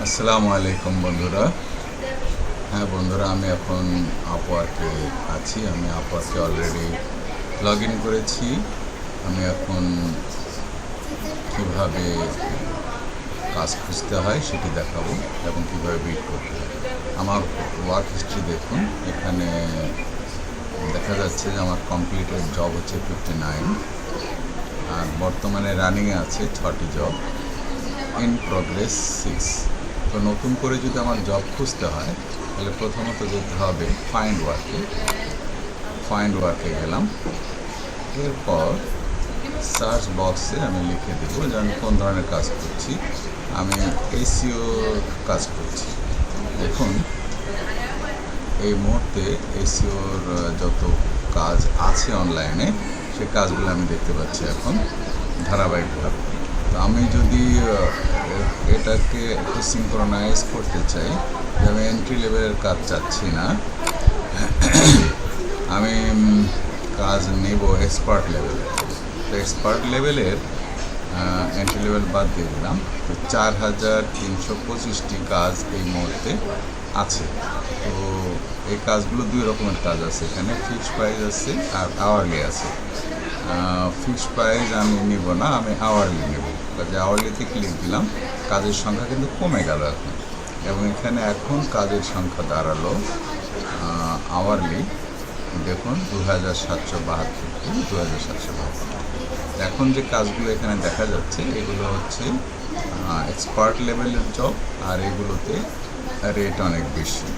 আসসালামু আলাইকুম বন্ধুরা। হ্যাঁ বন্ধুরা, আমি এখন আপওয়ার্কে আছি। আমি আপওয়ার্কে অলরেডি লগ ইন করেছি। আমি এখন কিভাবে কাজ খুঁজতে হয় সেটি দেখাবো এবং কীভাবে বিট করতে হয়। আমার ওয়ার্ক হিস্ট্রি দেখুন, এখানে দেখা যাচ্ছে যে আমার কমপ্লিটেড জব হচ্ছে 59, আর বর্তমানে রানিংয়ে আছে 6টি জব, ইন প্রোগ্রেস 6। তো নতুন করে যদি আমার জব খুঁজতে হয় তাহলে প্রথমত যেতে হবে ফাইন্ড ওয়ার্কে গেলাম। এরপর সার্চ বক্সে আমি লিখে দেব যে আমি কোন ধরনের কাজ করছি। আমি এসইওর কাজ করছি। দেখুন, এই মুহূর্তে এসইওর যত কাজ আছে অনলাইনে, সেই কাজগুলো আমি দেখতে পাচ্ছি এখন ধারাবাহিকভাবে। তো আমি যদি এটাকে একটু সিনক্রোনাইজ করতে চাই, যে আমি এন্ট্রি লেভেলের কাজ চাচ্ছি না, আমি কাজ নেব এক্সপার্ট লেভেলের। তো এক্সপার্ট লেভেলের এন্ট্রি লেভেল বাদ দিয়ে দিলাম। তো 4325টি কাজ এই মুহূর্তে আছে। তো এই কাজগুলো দুই রকমের কাজ আছে, এখানে ফিক্সড প্রাইস আছে আর আওয়ারলি আছে। ফিক্সড প্রাইস আমি নিব না, আমি আওয়ারলি নেব। কাজে আওয়ারলিতে ক্লিক দিলাম, কাজের সংখ্যা কিন্তু কমে গেল এখন, এবং এখানে এখন কাজের সংখ্যা দাঁড়ালো আওয়ারলি দেখুন 2772 এখন যে কাজগুলো এখানে দেখা যাচ্ছে এগুলো হচ্ছে এক্সপার্ট লেভেলের জব, আর এগুলোতে রেট অনেক বেশি।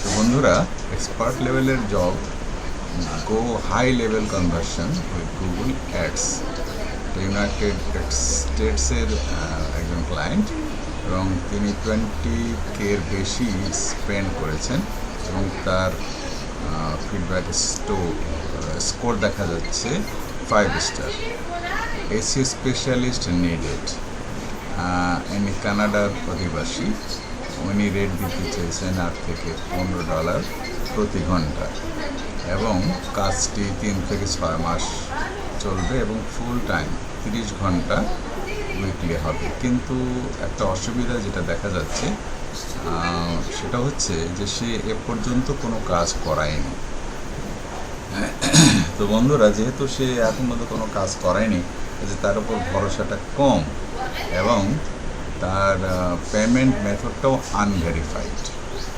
তো বন্ধুরা, এক্সপার্ট লেভেলের job go high level conversion with Google ads. United স্টেটসের একজন ক্লায়েন্ট, এবং তিনি 20K বেশি স্পেন্ড করেছেন, এবং তার ফিডব্যাক স্কোর দেখা যাচ্ছে 5 স্টার। SEO specialist needed. ইনি কানাডার অধিবাসী। উনি রেট দিতে চেয়েছেন $8 থেকে $15 প্রতি ঘন্টা, এবং কাজটি 3 থেকে 6 মাস চলবে এবং ফুল টাইম 30 ঘন্টা উইকলি হবে। কিন্তু একটা অসুবিধা যেটা দেখা যাচ্ছে সেটা হচ্ছে যে সে এ পর্যন্ত কোনো কাজ করায়নি। তো বন্ধুরা, যেহেতু সে এখন পর্যন্ত কোনো কাজ করায়নি, যে তার উপর ভরসাটা কম, এবং তার পেমেন্ট মেথডটাও আনভেরিফাইড।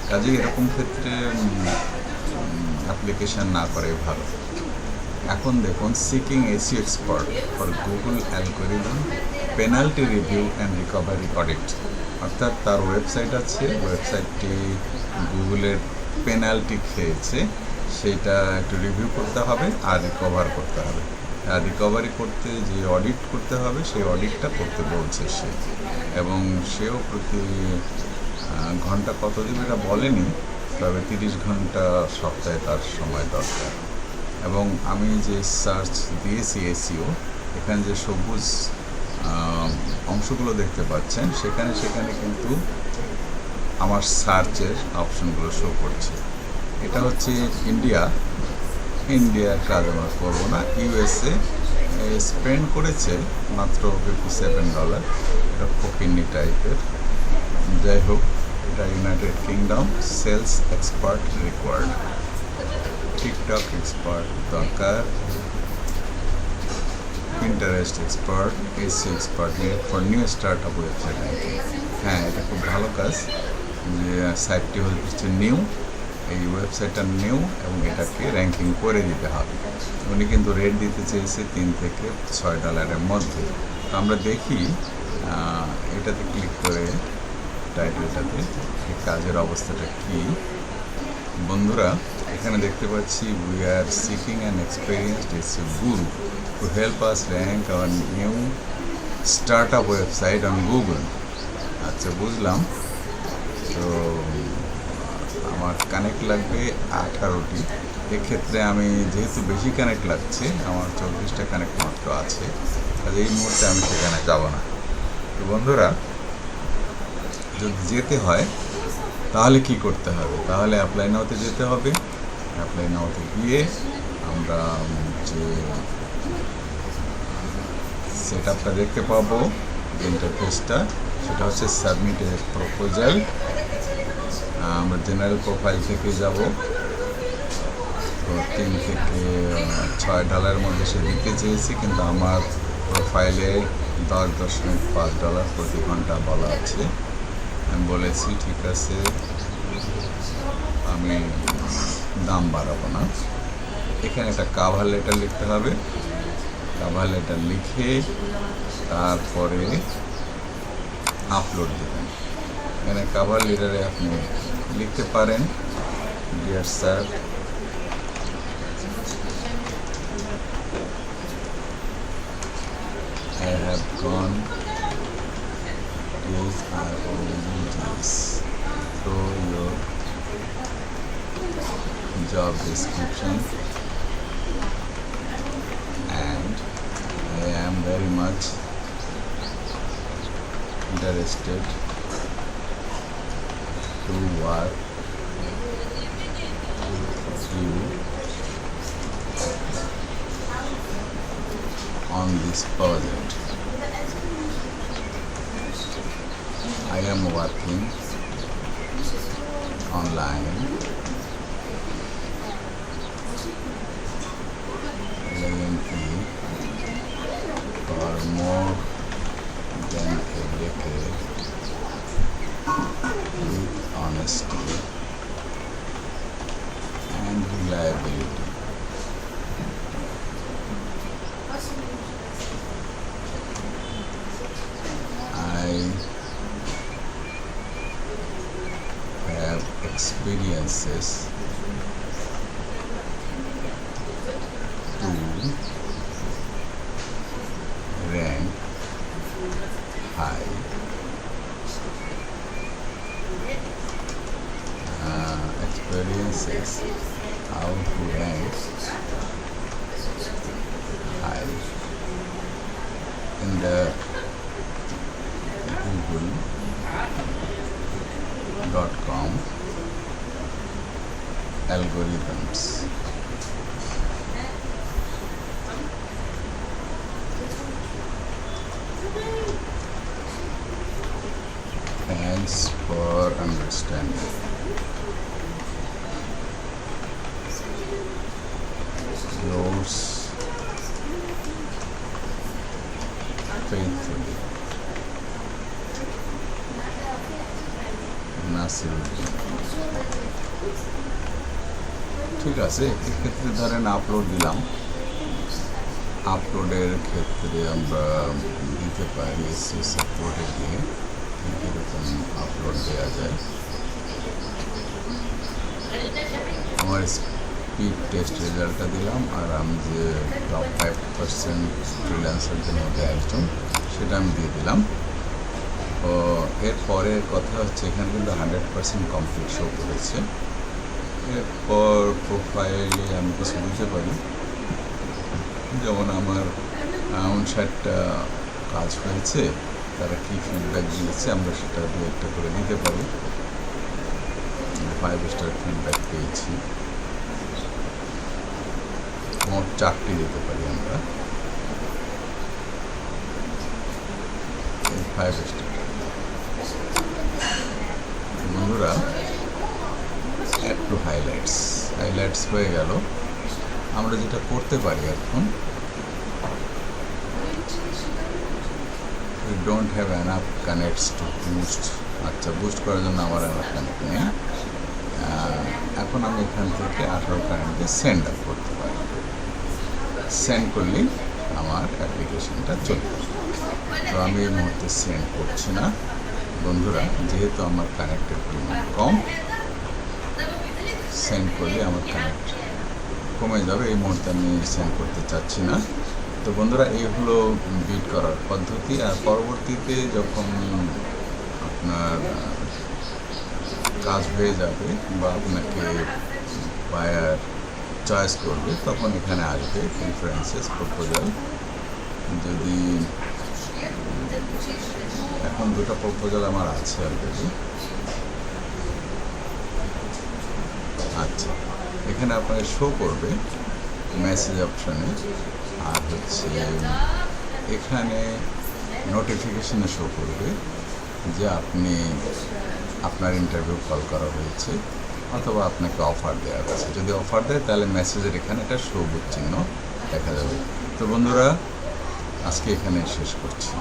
কাজেই এরকম ক্ষেত্রে অ্যাপ্লিকেশান না করাই ভালো। এখন দেখুন, seeking SEO expert for Google algorithm penalty review and recovery audit. অর্থাৎ তার ওয়েবসাইট আছে, ওয়েবসাইটটি গুগলের পেনাল্টি খেয়েছে, সেইটা একটু রিভিউ করতে হবে আর রিকভার করতে হবে। আর রিকভারি করতে যে অডিট করতে হবে, সেই অডিটটা করতে বলছে সে, এবং সেও প্রতি ঘন্টা কত দিবে এটা বলেনি, তবে 30 ঘন্টা সপ্তাহে তার সময় দরকার। এবং আমি যে সার্চ দিয়েছি এসইও, এখানে যে সবুজ অংশগুলো দেখতে পাচ্ছেন, সেখানে কিন্তু আমার সার্চের অপশনগুলো শো করছে। এটা হচ্ছে ইন্ডিয়ার কাজ আমরা করবো না। ইউএসএ স্পেন্ড করেছে মাত্র $57। এটা ফকিন্নি টাইপের। যাই হোক, এটা United Kingdom, sales expert required, TikTok expert দরকার, Pinterest expert, SEO expert for new start up website ranking. হ্যাঁ, এটা খুব ভালো কাজ। যে সাইটটি হচ্ছে নিউ, এই ওয়েবসাইটটা নিউ, এবং এটাকে র্যাঙ্কিং করে দিতে হবে। উনি কিন্তু রেট দিতে চেয়েছে $3 থেকে $6 মধ্যে। তো আমরা দেখি এটাতে ক্লিক করে টাইটেলটাতে এই কাজের অবস্থাটা কী। বন্ধুরা, এখানে দেখতে পাচ্ছি we are seeking an experienced SEO guru to help us rank our new start up website on Google. আচ্ছা, বুঝলাম। তো আমার কানেক্ট লাগবে 18টি। এক্ষেত্রে আমি যেহেতু বেশি কানেক্ট লাগছে, আমার 24টা কানেক্ট মাত্র আছে, তাহলে এই মুহূর্তে আমি সেখানে যাব না। তো বন্ধুরা, যদি যেতে হয় তাহলে কি করতে হবে? তাহলে অ্যাপ্লাই নাওতে যেতে হবে। অ্যাপ্লাই নাওতে গিয়ে আমরা যে সেট আপটা দেখতে পাবো, ইন্টারফেসটা, সেটা হচ্ছে সাবমিট এ প্রপোজাল। আমরা জেনারেল প্রোফাইল থেকে যাব, তো $3 থেকে $6 মধ্যে সে দিতে চেয়েছি, কিন্তু আমার প্রোফাইলে $10.5 প্রতি ঘন্টা বলা আছে। আমি বলেছি ঠিক আছে, আমি দাম বাড়াবো না। এখানে একটা কাভার লেটার লিখতে হবে। কাভার লেটার লিখে তারপরে আপলোড দেবেন। এখানে কাভার লেটারে আপনি লিখতে পারেন, dear sir, I have gone this through your job description and I am very much interested to work with you on this project. I am working online for more than a decade with honesty and reliability. I have experiences to rank high, experiences how to rank high in the Google.com algorithms. Thanks for understanding. Yours faithfully, Nasiruddin. ঠিক আছে, এক্ষেত্রে ধরেন upload দিলাম। আপলোডের ক্ষেত্রে আমরা দিতে পারি AC সাপোর্টে গিয়ে এরকম আপলোড দেওয়া যায়। আমার স্পিড টেস্ট রেজাল্টটা দিলাম, আর আমি যে টপ 5% ফ্রিল্যান্সারদের মধ্যে একজন, সেটা আমি দিয়ে দিলাম। তো এরপরের কথা হচ্ছে এখানে কিন্তু 100% কমপ্লিট শো করেছে। এরপর প্রোফাইলে আমি কিছু বুঝতে পারি, যেমন আমার 59টা কাজ হয়েছে, তারা কী ফিডব্যাক দিয়েছে আমরা সেটা দু একটা করে দিতে পারি। 5 স্টার ফিডব্যাক পেয়েছি, মোট 4টি দিতে পারি আমরা। 5 স্টার বন্ধুরা। অ্যাড টু হাইলাইটস হয়ে গেল। আমরা যেটা করতে পারি এখন, we don't have enough connects to boost। আচ্ছা, বুস্ট করার জন্য আমার enough কানেক্ট নেই। এখন আমি এখান থেকে 18 কানেক্টে সেন্ড আপ করতে পারি। সেন্ড করলেই আমার অ্যাপ্লিকেশনটা চলবে। তো আমি এই মুহূর্তে সেন্ড করছি না বন্ধুরা, যেহেতু আমার কানেক্টের পরিমাণ কম। সেন্ড করলে আমার কানেক্ট কমে যাবে, এই মুহূর্তে আমি সেন্ড করতে চাচ্ছি না। তো বন্ধুরা, এই হলো বিড করার পদ্ধতি। আর পরবর্তীতে যখন আপনার কাজ হয়ে যাবে বা আপনাকে বায়ার চয়েস করবে, তখন এখানে আসবে প্রিফারেন্সেস, প্রপোজাল। যদি এখন 2টা প্রপোজাল আমার আছে অলরেডি। আচ্ছা, এখানে আপনাকে শো করবে মেসেজ অপশানে, আর হচ্ছে এখানে নোটিফিকেশানে শো করবে যে আপনি আপনার ইন্টারভিউ কল করা হয়েছে অথবা আপনাকে অফার দেওয়া হয়েছে। যদি অফার দেয় তাহলে মেসেজের এখানে একটা সবুজ চিহ্ন দেখা যাবে। তো বন্ধুরা, আজকে এখানে শেষ করছি।